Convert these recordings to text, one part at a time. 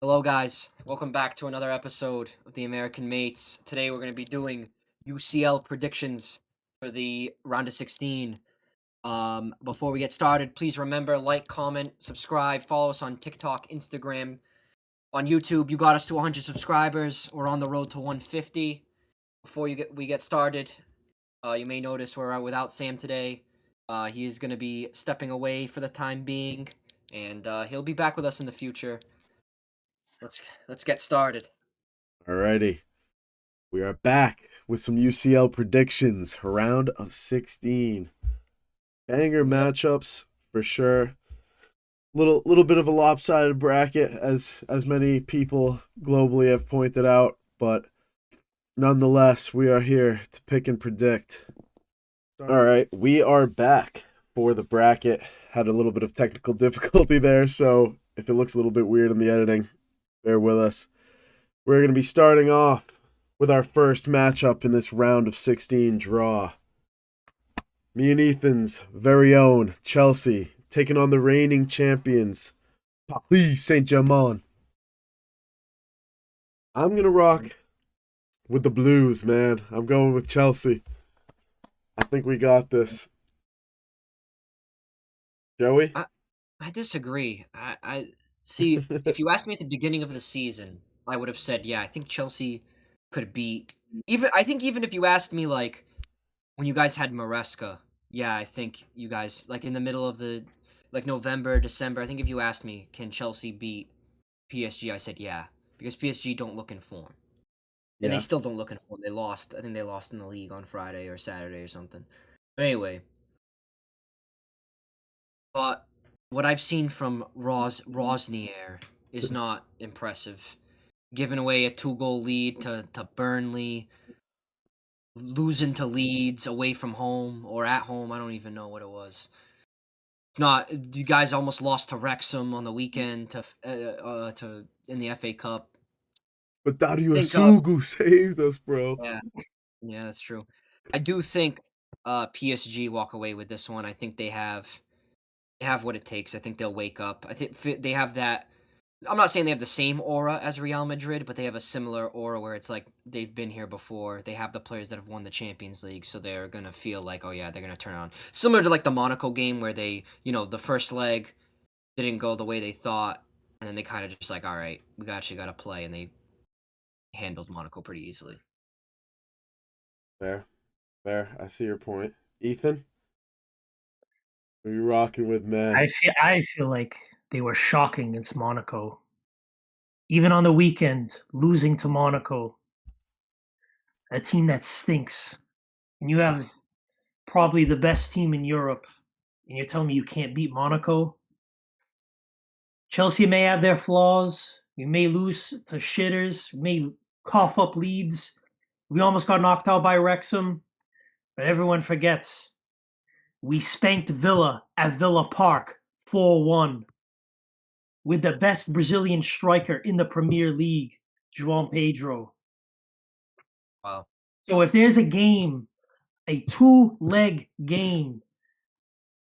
Hello, guys. Welcome back to another episode of the American Mates. Today, we're going to be doing UCL predictions for the round of 16. Before we get started, please remember comment, subscribe, follow us on TikTok, Instagram, on YouTube. You got us to 100 subscribers. We're on the road to 150. Before we get started, you may notice we're out without Sam today. He is going to be stepping away for the time being, and he'll be back with us in the future. Let's get started. Alrighty, we are back with some UCL predictions. Round of 16, banger Yep. matchups for sure. Little bit of a lopsided bracket, as many people globally have pointed out, but nonetheless, we are here to pick and predict. All right, we are back for the bracket. Had a little bit of technical difficulty there, so if it looks a little bit weird in the editing, bear with us. We're going to be starting off with our first matchup in this round of 16 draw. Me and Ethan's very own Chelsea taking on the reigning champions, Paris Saint-Germain. I'm going to rock with the Blues, man. I'm going with Chelsea. I think we got this. Joey? I I disagree. I see. If you asked me at the beginning of the season, I would have said, yeah, I think Chelsea could beat. Even I think even if you asked me like when you guys had Maresca, yeah, I think you guys like in the middle of the like November, December. I think if you asked me, can Chelsea beat PSG, I said yeah, because PSG don't look in form, and they Yeah. still don't look in form. They lost. I think they lost in the league on Friday or Saturday or something. But anyway, but what I've seen from Rosnier is not impressive. Giving away a 2-goal lead to Burnley, losing to Leeds away from home or at home. I don't even know what it was. It's not. You guys almost lost to Wrexham on the weekend to in the FA Cup. But Dario Think Sugu saved us, bro. yeah, yeah, that's true. I do think PSG walk away with this one. I think they have what it takes. I think they'll wake up. I think they have that. I'm not saying they have the same aura as Real Madrid, but they have a similar aura where it's like they've been here before. They have the players that have won the Champions League, so they're gonna feel like, oh yeah, they're gonna turn on. Similar to like the Monaco game where they, the first leg didn't go the way they thought, and then they kind of just like, all right, we actually got to play, and they handled Monaco pretty easily. Fair. Fair. I see your point. Ethan, who you rocking with, man? I feel like they were shocking against Monaco. Even on the weekend, losing to Monaco, a team that stinks. And you have probably the best team in Europe, and you're telling me you can't beat Monaco? Chelsea may have their flaws. We may lose to shitters. We may cough up leads. We almost got knocked out by Wrexham, but everyone forgets. We spanked Villa at Villa Park 4-1 with the best Brazilian striker in the Premier League, João Pedro. Wow. So if there's a game, a two-leg game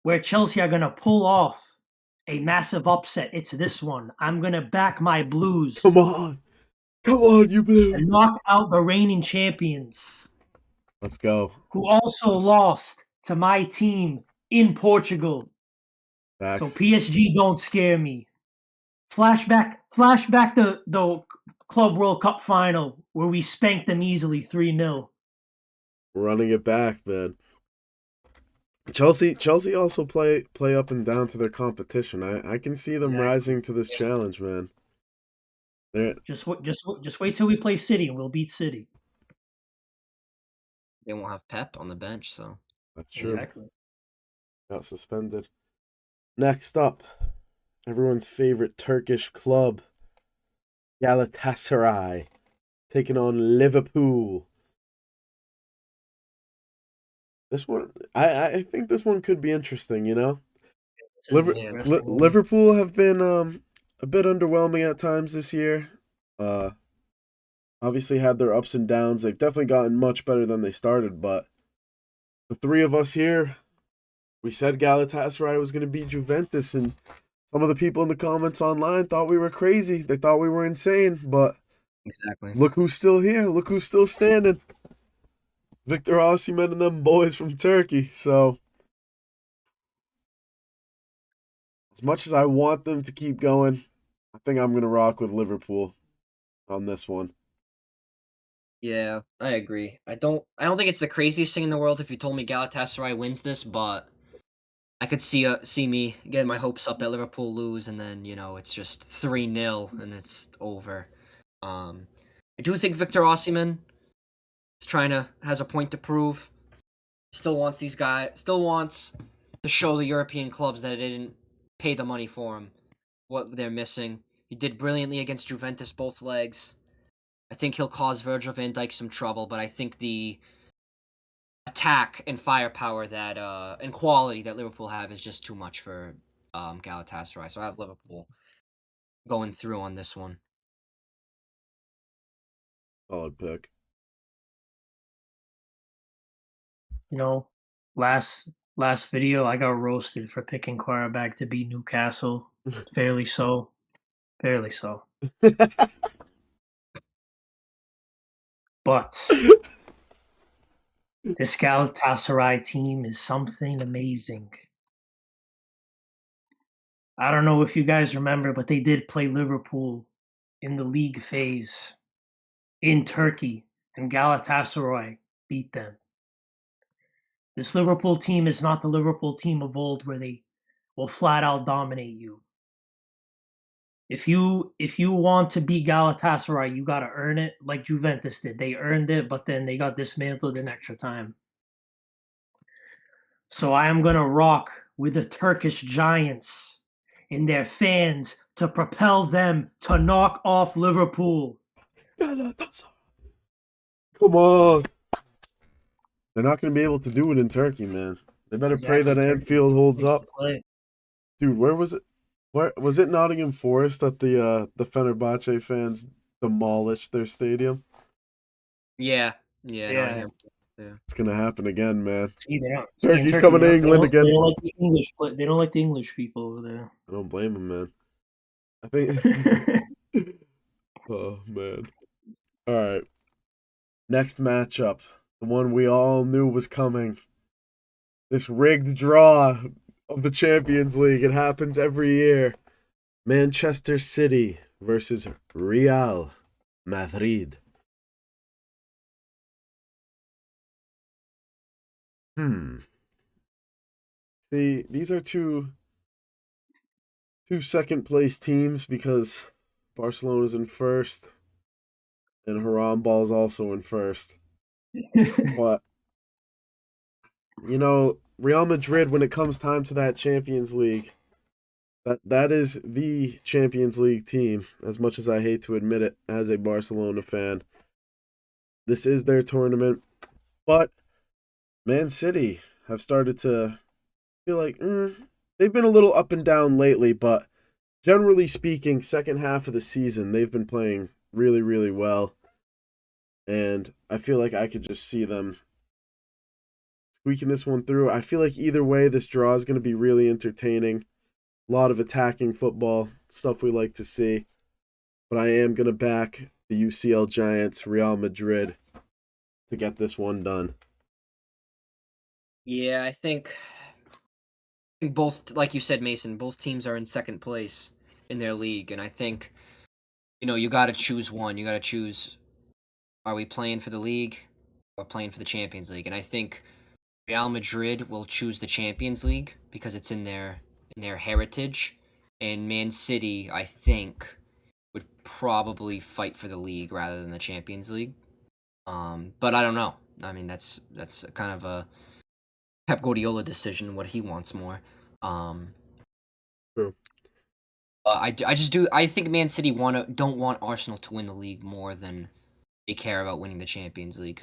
where Chelsea are going to pull off a massive upset, it's this one. I'm going to back my Blues Come on. Come on, you and Blues. knock out the reigning champions Let's go. who also lost to my team in Portugal. So Facts. PSG don't scare me. Flashback the Club World Cup final where we spanked them easily 3-0. Running it back, man. Chelsea also play up and down to their competition. I can see them Exactly. rising to this Yeah. challenge, man. They're, Just wait till we play City and we'll beat City. They won't have Pep on the bench, so that's true. Exactly. Got suspended. Next up, everyone's favorite Turkish club, Galatasaray, taking on Liverpool. This one, I think this one could be interesting. This is an yeah, interesting one. Liverpool have been a bit underwhelming at times this year. Uh, Obviously had their ups and downs. They've definitely gotten much better than they started, but the three of us here, we said Galatasaray was going to beat Juventus, and Some of the people in the comments online thought we were crazy. They thought we were insane, but Exactly. look who's still here. Look who's still standing. Victor Osimhen and them boys from Turkey. So, as much as I want them to keep going, I think I'm going to rock with Liverpool on this one. Yeah, I agree. I don't think it's the craziest thing in the world if you told me Galatasaray wins this, but I could see me getting my hopes up that Liverpool lose and then, it's just 3-0 and it's over. Um I do think Victor Osimhen is has a point to prove. Still wants to show the European clubs that they didn't pay the money for him, what they're missing. He did brilliantly against Juventus both legs. I think he'll cause Virgil van Dijk some trouble, but I think the attack and firepower that and quality that Liverpool have is just too much for Galatasaray. So I have Liverpool going through on this one. Solid pick. You know, last video I got roasted for picking quarterback to beat Newcastle. Fairly so. Fairly so. But this Galatasaray team is something amazing. I don't know if you guys remember, but they did play Liverpool in the league phase in Turkey, and Galatasaray beat them. This Liverpool team is not the Liverpool team of old where they will flat out dominate you. If you want to beat Galatasaray, you got to earn it like Juventus did. They earned it, but then they got dismantled in extra time. So I am going to rock with the Turkish Giants and their fans to propel them to knock off Liverpool. Come on. They're not going to be able to do it in Turkey, man. They better pray that Anfield holds up. Dude, where was it? Where was it? Nottingham Forest that the Fenerbahce fans demolished their stadium. Yeah, Nottingham. Yeah. It's gonna happen again, man. See, they don't. Turkey's coming to England again. They don't like the English. They don't like the English people over there. I don't blame them, man. I think. Oh man. All right. Next matchup, the one we all knew was coming. This rigged draw of the Champions League. It happens every year. Manchester City versus Real Madrid. See, these are two second place teams because Barcelona's in first and Haram Ball's also in first. But Real Madrid, when it comes time to that Champions League, that is the Champions League team, as much as I hate to admit it as a Barcelona fan. This is their tournament. But Man City have started to feel like they've been a little up and down lately, but generally speaking, second half of the season, they've been playing really, really well. And I feel like I could just see them squeaking this one through. I feel like either way, this draw is going to be really entertaining. A lot of attacking football, stuff we like to see. But I am going to back the UCL Giants, Real Madrid, to get this one done. Yeah, I think both, like you said, Mason, both teams are in second place in their league. And I think, you got to choose one. You got to choose, are we playing for the league or playing for the Champions League? And I think Real Madrid will choose the Champions League because it's in their heritage. And Man City, I think, would probably fight for the league rather than the Champions League. But I don't know. I mean, that's kind of a Pep Guardiola decision, what he wants more. True. I think Man City don't want Arsenal to win the league more than they care about winning the Champions League.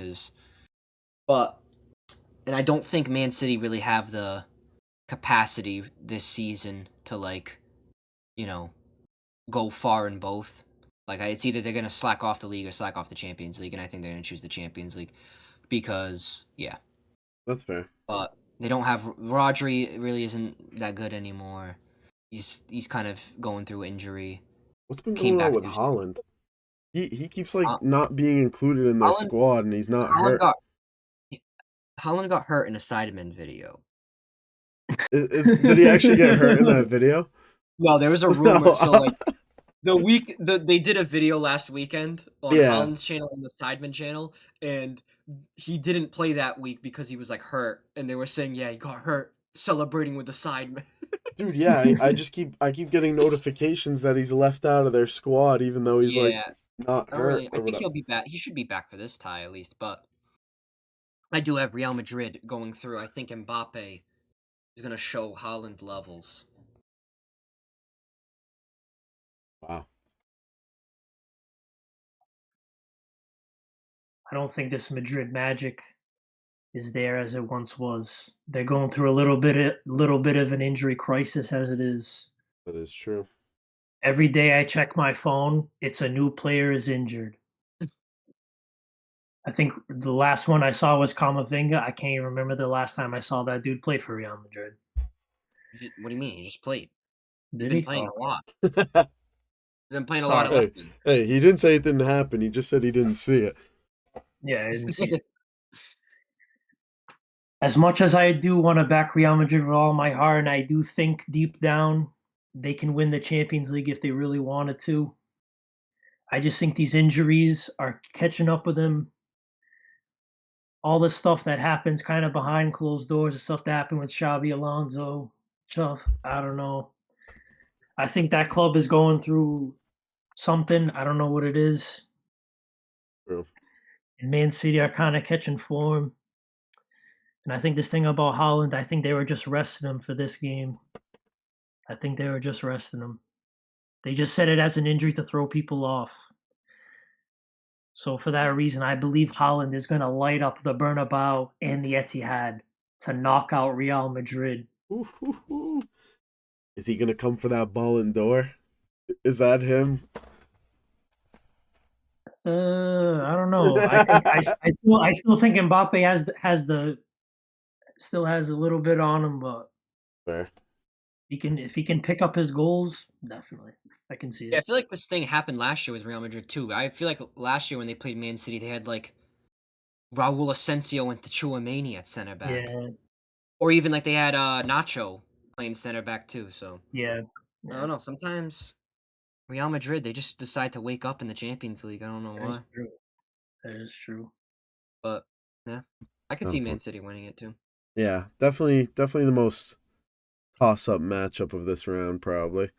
And I don't think Man City really have the capacity this season to go far in both. It's either they're gonna slack off the league or slack off the Champions League, and I think they're gonna choose the Champions League because That's fair. But they don't have Rodri. Really isn't that good anymore. he's kind of going through injury. What's been Came going on back with too soon. Holland? He keeps like Uh, not being included in their Holland squad, and he's not Holland hurt. got Holland got hurt in a Sidemen video. Did he actually get hurt in that video? Well, there was a rumor. No. So they did a video last weekend on Yeah, Holland's channel and the Sidemen channel, and he didn't play that week because he was like hurt, and they were saying, yeah, he got hurt celebrating with the Sidemen. dude. Yeah, I keep getting notifications that he's left out of their squad, even though he's like Yeah, not I don't hurt really. I or think whatever. he'll be back. He should be back for this tie at least. But I do have Real Madrid going through. I think Mbappe is going to show Holland levels. Wow. I don't think this Madrid magic is there as it once was. They're going through a little bit of an injury crisis as it is. That is true. Every day I check my phone, it's a new player is injured. I think the last one I saw was Camavinga. I can't even remember the last time I saw that dude play for Real Madrid. What do you mean? He just played. He's Did been he? playing Oh, a lot. Hey, He's been playing a lot at sorry. left. he didn't say it didn't happen. He just said he didn't see it. Yeah, I didn't see it. As much as I do want to back Real Madrid with all my heart, and I do think deep down they can win the Champions League if they really wanted to, I just think these injuries are catching up with them. All the stuff that happens kind of behind closed doors, the stuff that happened with Xabi Alonso, stuff, I don't know. I think that club is going through something. I don't know what it is. True. And Man City are kind of catching form. And I think this thing about Holland, I think they were just resting him for this game. I think they were just resting him. They just said it as an injury to throw people off. So for that reason, I believe Holland is going to light up the Bernabeu and the Etihad to knock out Real Madrid. Ooh, ooh, ooh. Is he gonna come for that Ballon d'Or? Is that him? I don't know. I think I still think Mbappe still has a little bit on him, but Fair. if he can pick up his goals, definitely I can see Yeah, I it. feel like this thing happened last year with Real Madrid too. I feel like last year when they played Man City, they had like Raul Asensio and Tchouaméni at center back, Yeah, or even like they had Nacho playing center back too. So yeah, I yeah. don't know. Sometimes Real Madrid they just decide to wake up in the Champions League. I don't know That is why, true. That is true. but yeah, I could see Man City winning it too. Yeah, definitely the most toss-up matchup of this round, probably.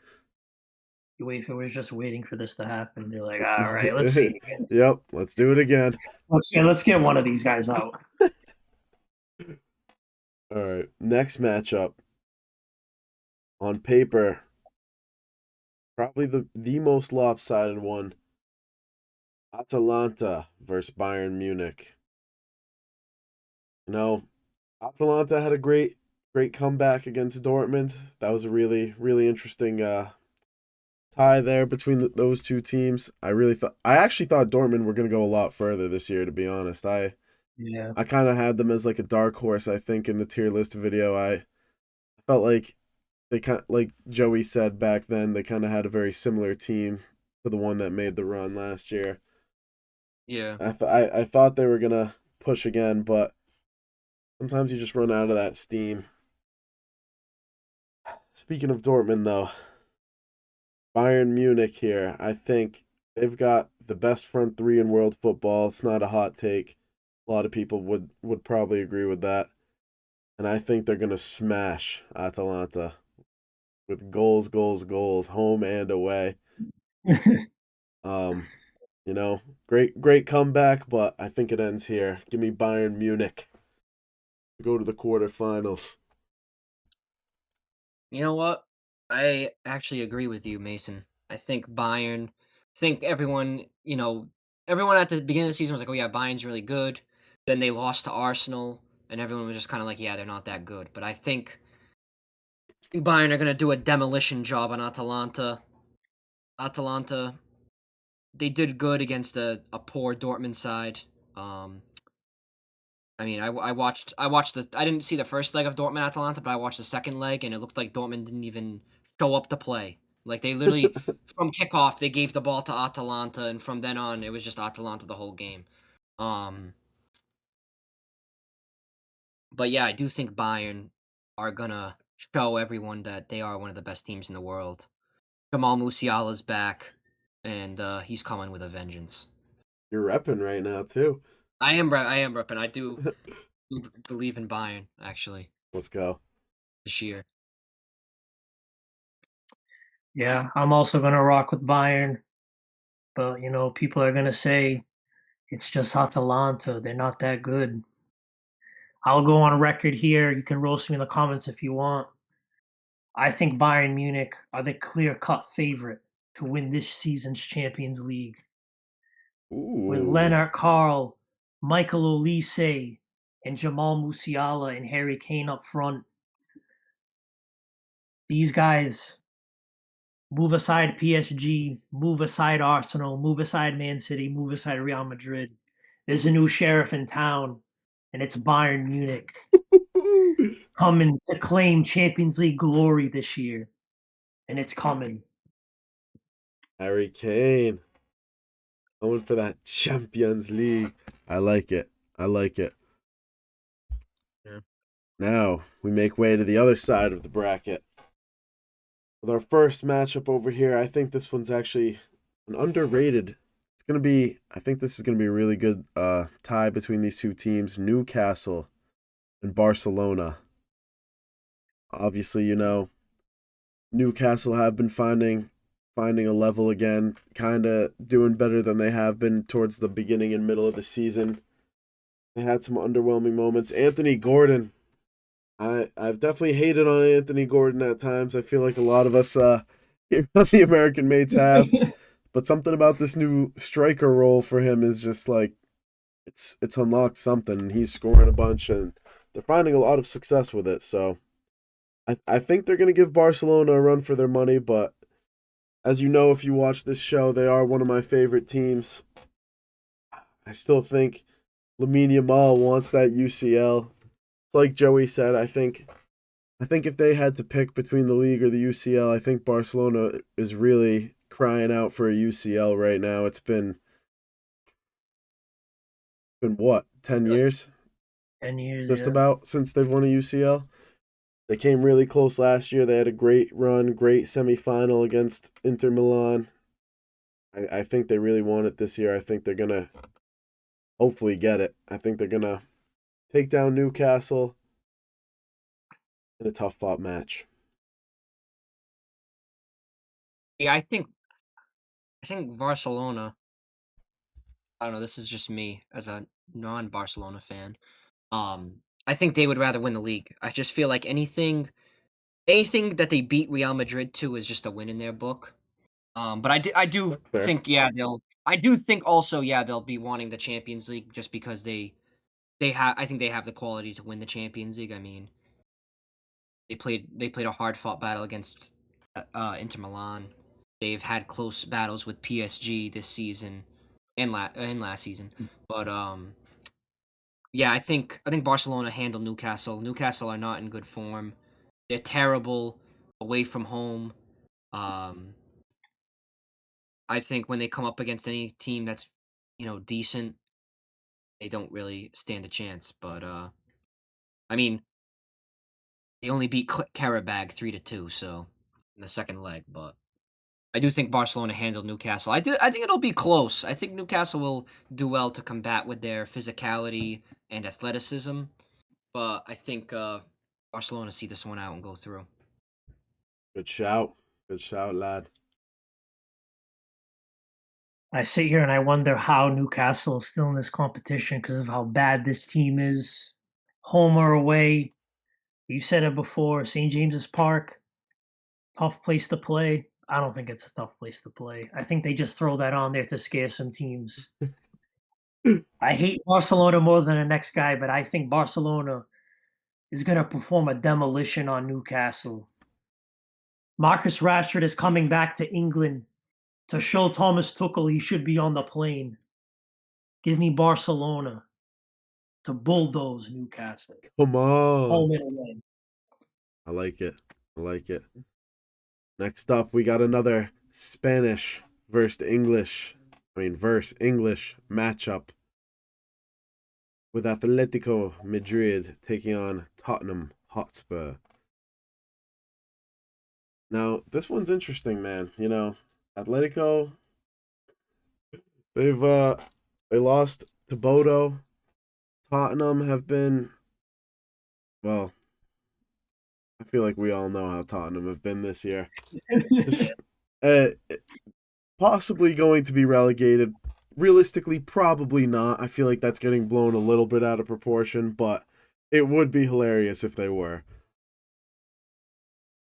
You wait if it was just waiting for this to happen. You're like, all right, let's see it again. Yep, let's do it again. Let's get one of these guys out. All right, next matchup. On paper, probably the most lopsided one. Atalanta versus Bayern Munich. You know, Atalanta had a great comeback against Dortmund. That was a really interesting tie there between those two teams. I actually thought Dortmund were going to go a lot further this year, to be honest. Yeah, I kind of had them as like a dark horse, I think, in the tier list video. I felt like they kind like Joey said back then, they kind of had a very similar team to the one that made the run last year. Yeah, I thought they were going to push again, but sometimes you just run out of that steam. Speaking of Dortmund, though, Bayern Munich here, I think they've got the best front three in world football. It's not a hot take. A lot of people would probably agree with that. And I think they're going to smash Atalanta with goals, home and away. Um, great comeback, but I think it ends here. Give me Bayern Munich to go to the quarterfinals. you know what? I actually agree with you, Mason. I think Bayern. I think everyone at the beginning of the season was like, "Oh yeah, Bayern's really good." Then they lost to Arsenal, and everyone was just kind of like, "Yeah, they're not that good." But I think Bayern are gonna do a demolition job on Atalanta. Atalanta, they did good against a poor Dortmund side. Um, I mean, I watched the I didn't see the first leg of Dortmund Atalanta, but I watched the second leg, and it looked like Dortmund didn't even show up to play. Like, they literally from kickoff, they gave the ball to Atalanta, and from then on, it was just Atalanta the whole game. Um, but yeah, I do think Bayern are gonna show everyone that they are one of the best teams in the world. Jamal Musiala's back, and he's coming with a vengeance. You're repping right now too. I am repping. I do believe in Bayern actually Let's go. this year. Yeah, I'm also gonna rock with Bayern, but people are gonna say it's just Atalanta. They're not that good. I'll go on record here. You can roast me in the comments if you want. I think Bayern Munich are the clear-cut favorite to win this season's Champions League. With Ooh, Leonard Carl, Michael Olise, and Jamal Musiala and Harry Kane up front. These guys move aside PSG, move aside Arsenal, move aside Man City, move aside Real Madrid. There's a new sheriff in town, and it's Bayern Munich coming to claim Champions League glory this year, and it's coming. Harry Kane going for that Champions League. I like it. I like it. Yeah. Now we make way to the other side of the bracket. With our first matchup over here, I think this one's actually an underrated. It's gonna be. I think this is gonna be a really good tie between these two teams, Newcastle and Barcelona. Obviously, Newcastle have been finding a level again, kind of doing better than they have been towards the beginning and middle of the season. They had some underwhelming moments. Anthony Gordon, I've definitely hated on Anthony Gordon at times. I feel like a lot of us here on the American mates have, but something about this new striker role for him is just like it's unlocked something. He's scoring a bunch and they're finding a lot of success with it. So I think they're gonna give Barcelona a run for their money, but as you know, if you watch this show, they are one of my favorite teams. I still think Lamine Yamal wants that UCL. It's like Joey said. I think if they had to pick between the league or the UCL, I think Barcelona is really crying out for a UCL right now. It's been what, 10 years, 10 years, just yeah. about since they've won a UCL. They came really close last year. They had a great run, great semifinal against Inter Milan. I think they really want it this year. I think they're gonna hopefully get it. I think they're gonna take down Newcastle in a tough fought match. Yeah, I think Barcelona. I don't know. This is just me as a non-Barcelona fan. I think they would rather win the league. I just feel like anything that they beat Real Madrid to is just a win in their book. But I do That's fair. think I do think also they'll be wanting the Champions League just because they have I think they have the quality to win the Champions League. I mean, they played a hard fought battle against Inter Milan. They've had close battles with PSG this season and last season. But yeah, I think Barcelona handled Newcastle. Newcastle are not in good form. They're terrible away from home. Um, I think when they come up against any team that's decent, they don't really stand a chance. But I mean, they only beat Karabag 3-2, so in the second leg. But I do think Barcelona handled Newcastle. I think it'll be close. I think Newcastle will do well to combat with their physicality and athleticism. But I think Barcelona see this one out and go through. Good shout. Good shout, lad. I sit here and I wonder how Newcastle is still in this competition because of how bad this team is. Home or away, you said it before, St. James's Park, tough place to play. I don't think it's a tough place to play. I think they just throw that on there to scare some teams. I hate Barcelona more than the next guy, but I think Barcelona is going to perform a demolition on Newcastle. Marcus Rashford is coming back to England to show Thomas Tuchel he should be on the plane. Give me Barcelona to bulldoze Newcastle. Come on. Home and away. I like it. I like it. Next up, we got another Spanish versus English matchup with Atletico Madrid taking on Tottenham Hotspur. Now, this one's interesting, man. You know, Atletico, they've they lost to Bodo. Tottenham have been, well, I feel like we all know how Tottenham have been this year. Just uh, possibly going to be relegated. Realistically, probably not. I feel like that's getting blown a little bit out of proportion, but it would be hilarious if they were.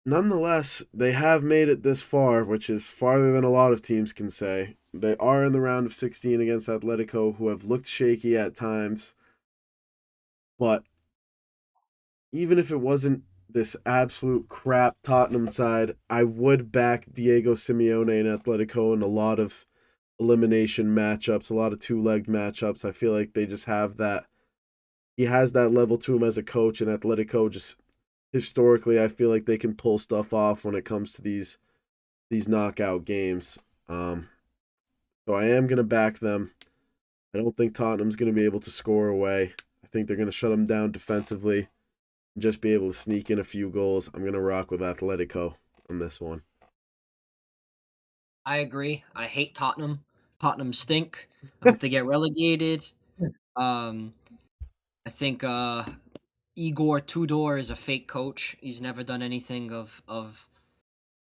Nonetheless, they have made it this far, which is farther than a lot of teams can say. They are in the round of 16 against Atletico, who have looked shaky at times. But even if it wasn't this absolute crap Tottenham side, I would back Diego Simeone and Atletico in a lot of elimination matchups, a lot of two-legged matchups. I feel like they just have that. He has that level to him as a coach, and Atletico just historically, I feel like they can pull stuff off when it comes to these knockout games. So I am gonna back them. I don't think Tottenham's gonna be able to score away. I think they're gonna shut them down defensively and just be able to sneak in a few goals. I'm gonna rock with Atletico on this one. I agree. I hate Tottenham. Tottenham stink. I hope they get relegated. Um, I think Igor Tudor is a fake coach. He's never done anything of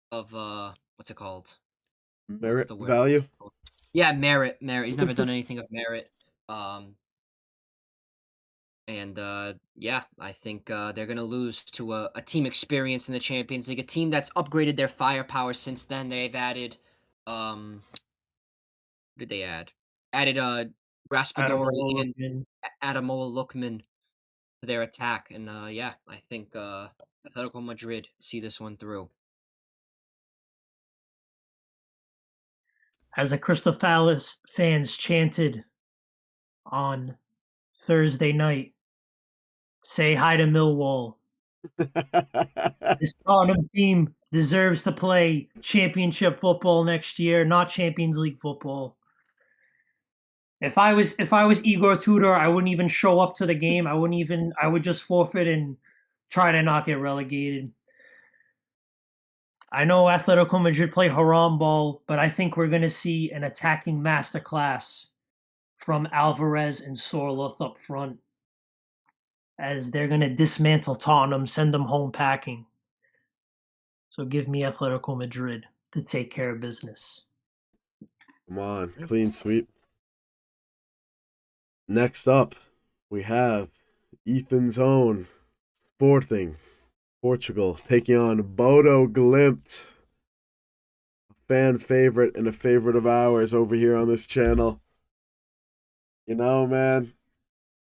what's it called? What's Merit the word? value. Yeah, merit. He's never done anything of merit. Um, and yeah, I think they're gonna lose to a team experienced in the Champions League, a team that's upgraded their firepower since then. They've added, what did they add? Added Raspadori Ademola and Lookman. Adamola Lookman to their attack, and yeah, I think Atletico Madrid see this one through. As the Crystal Palace fans chanted on Thursday night, say hi to Millwall. This Tottenham team deserves to play championship football next year, not Champions League football. If I was Igor Tudor, I wouldn't even show up to the game. I would just forfeit and try to not get relegated. I know Atletico Madrid play haram ball, but I think we're gonna see an attacking masterclass from Alvarez and Sorloth up front as they're gonna dismantle Tottenham, send them home packing. So give me Atletico Madrid to take care of business. Come on, clean sweep. Next up, we have Ethan's own Sporting Portugal taking on Bodo Glimt, a fan favorite and a favorite of ours over here on this channel. You know, man,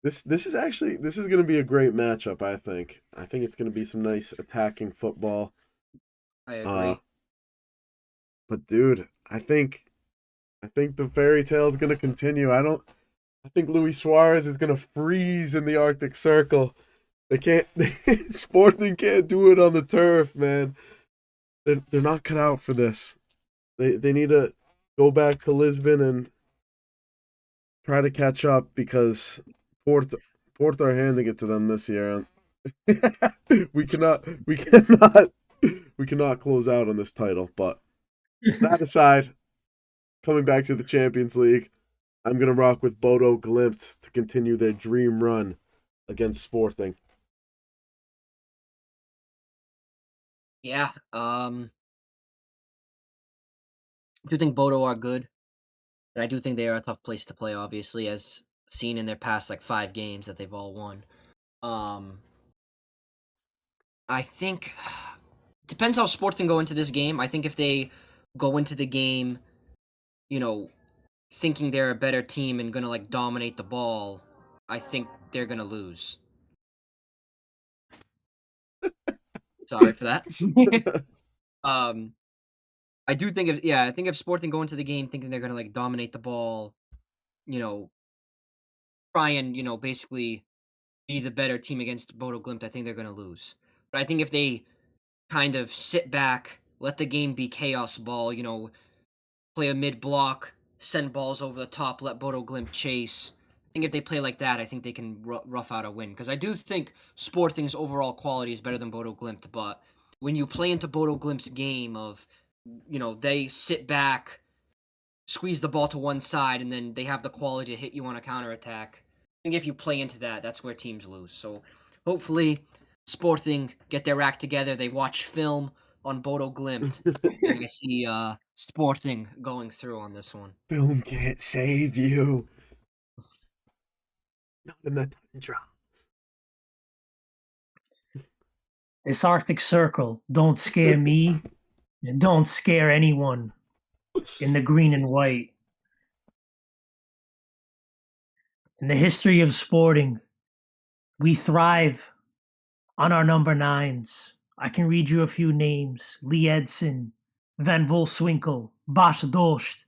this is gonna be a great matchup. I think it's gonna be some nice attacking football. I Uh, agree. but dude, I think the fairy tale is gonna continue. I think Luis Suarez is gonna freeze in the Arctic Circle. They can't. Sporting can't do it on the turf, man. They're not cut out for this. They need to go back to Lisbon and try to catch up because Porto Porto are handing it to them this year. we cannot we cannot we cannot close out on this title. But that aside, coming back to the Champions League, I'm gonna rock with Bodo Glimt to continue their dream run against Sporting. Yeah. I do think Bodo are good, but I do think they are a tough place to play. Obviously, as seen in their past like 5 games that they've all won. Um, I think depends how Sporting go into this game. I think if they go into the game, you know, thinking they're a better team and gonna like dominate the ball, I think they're gonna lose. Sorry for that. um, I do think if I think if Sporting go into the game thinking they're gonna like dominate the ball, you know, try and basically be the better team against Bodo Glimt, I think they're gonna lose. But I think if they kind of sit back, let the game be chaos ball, play a mid block, send balls over the top, let Bodo Glimt chase. I think if they play like that, I think they can rough out a win. Because I do think Sporting's overall quality is better than Bodo Glimt, but when you play into Bodo Glimt's game of, they sit back, squeeze the ball to one side, and then they have the quality to hit you on a counterattack. I think if you play into that, that's where teams lose. So hopefully Sporting get their act together. They watch film on Bodo Glimt, and I see Sporting going through on this one. Film can't save you. Not in the tundra. This Arctic Circle don't scare me and don't scare anyone in the green and white. In the history of Sporting, we thrive on our number 9s. I can read you a few names: Lee Edson, Van Volswinkel, Bas Dost,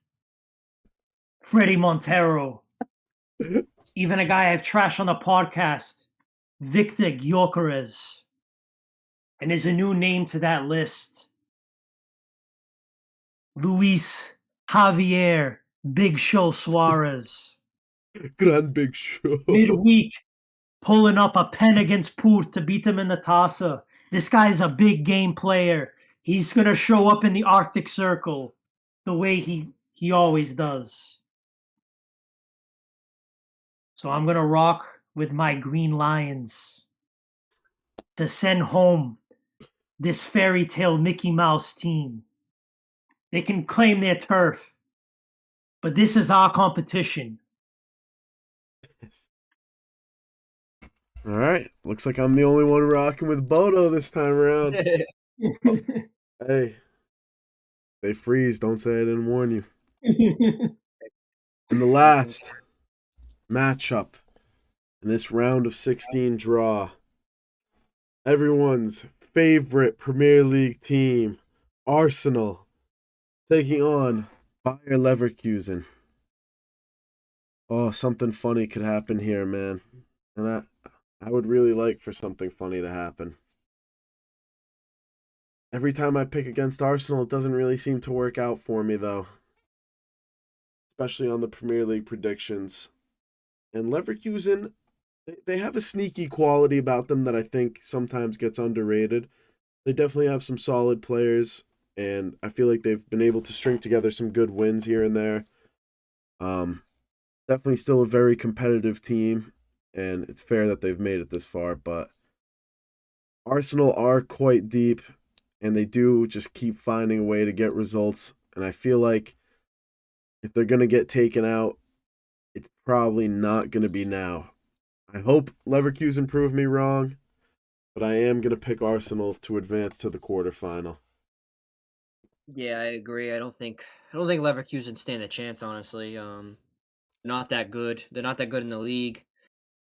Freddie Montero, even a guy I've trashed on the podcast, Victor Gyökeres. And there's a new name to that list: Luis Javier Big Show Suarez. Grand Big Show. Midweek, pulling up a pen against Port to beat him in the Tasa. This guy's a big game player. He's going to show up in the Arctic Circle the way he always does. So I'm going to rock with my Green Lions to send home this fairy tale Mickey Mouse team. They can claim their turf, but this is our competition. All right. Looks like I'm the only one rocking with Bodo this time around. Hey, they freeze. Don't say I didn't warn you. In the last matchup in this round of 16 draw, everyone's favorite Premier League team, Arsenal, taking on Bayer Leverkusen. Oh, something funny could happen here, man. And I would really like for something funny to happen. Every time I pick against Arsenal, it doesn't really seem to work out for me, though. Especially on the Premier League predictions. And Leverkusen, they have a sneaky quality about them that I think sometimes gets underrated. They definitely have some solid players, and I feel like they've been able to string together some good wins here and there. Definitely still a very competitive team, and it's fair that they've made it this far, but Arsenal are quite deep, and they do just keep finding a way to get results, and I feel like if they're going to get taken out, it's probably not going to be now. I hope Leverkusen prove me wrong, but I am going to pick Arsenal to advance to the quarterfinal. Yeah, I agree. I don't think Leverkusen stand a chance, honestly. Not that good. They're not that good in the league.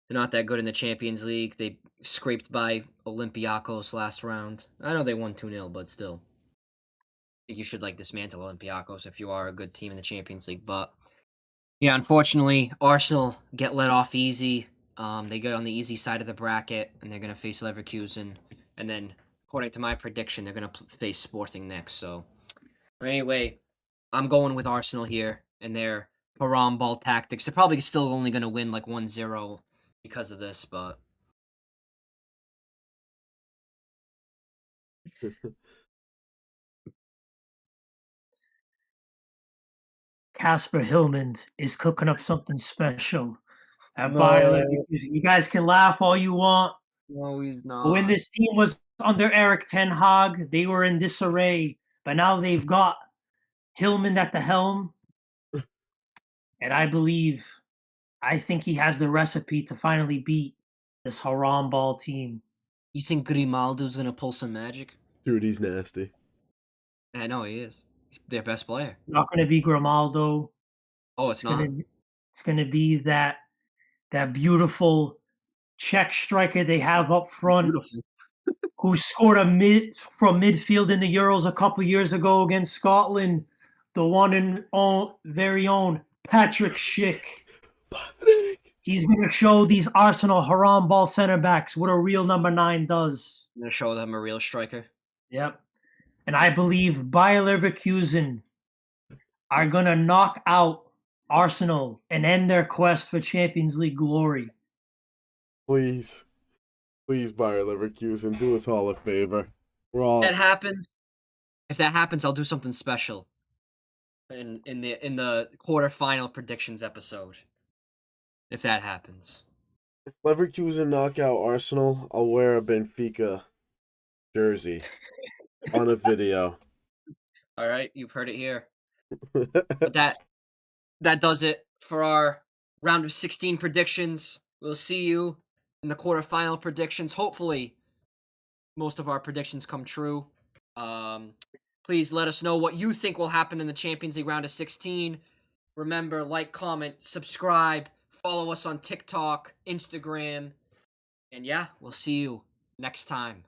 They're not that good in the Champions League. They scraped by Olympiacos last round. I know they won 2-0, but still. I think you should dismantle Olympiacos if you are a good team in the Champions League. But yeah, unfortunately, Arsenal get let off easy. They get on the easy side of the bracket, and they're going to face Leverkusen. And then, according to my prediction, they're going to face Sporting next. So, anyway, I'm going with Arsenal here and their Haram ball tactics. They're probably still only going to win 1-0 because of this, but Casper Hillman is cooking up something special at Bayer no, Leverkusen. You guys can laugh all you want. no, he's But when not. this team was under Eric Ten Hag, they were in disarray. But now they've got Hillman at the helm. And I think he has the recipe to finally beat this Haram ball team. You think Grimaldo's going to pull some magic? Dude, he's nasty. I know he is. He's their best player. Not going to be Grimaldo. Oh, it's not. It's going to be that beautiful Czech striker they have up front, Beautiful. who scored from midfield in the Euros a couple years ago against Scotland. The one and very own Patrick Schick. He's going to show these Arsenal Haram ball center backs what a real number 9 does. I'm going to show them a real striker. Yep. And I believe Bayer Leverkusen are going to knock out Arsenal and end their quest for Champions League glory. Please, please, Bayer Leverkusen, do us all a favor. We're all That happens. If that happens, I'll do something special in the quarterfinal predictions episode. If that happens. Leverkusen knock out Arsenal. I'll wear a Benfica jersey on a video. All right, you've heard it here. But that does it for our round of 16 predictions. We'll see you in the quarterfinal predictions. Hopefully, most of our predictions come true. Please let us know what you think will happen in the Champions League round of 16. Remember, like, comment, subscribe, follow us on TikTok, Instagram, and yeah, we'll see you next time.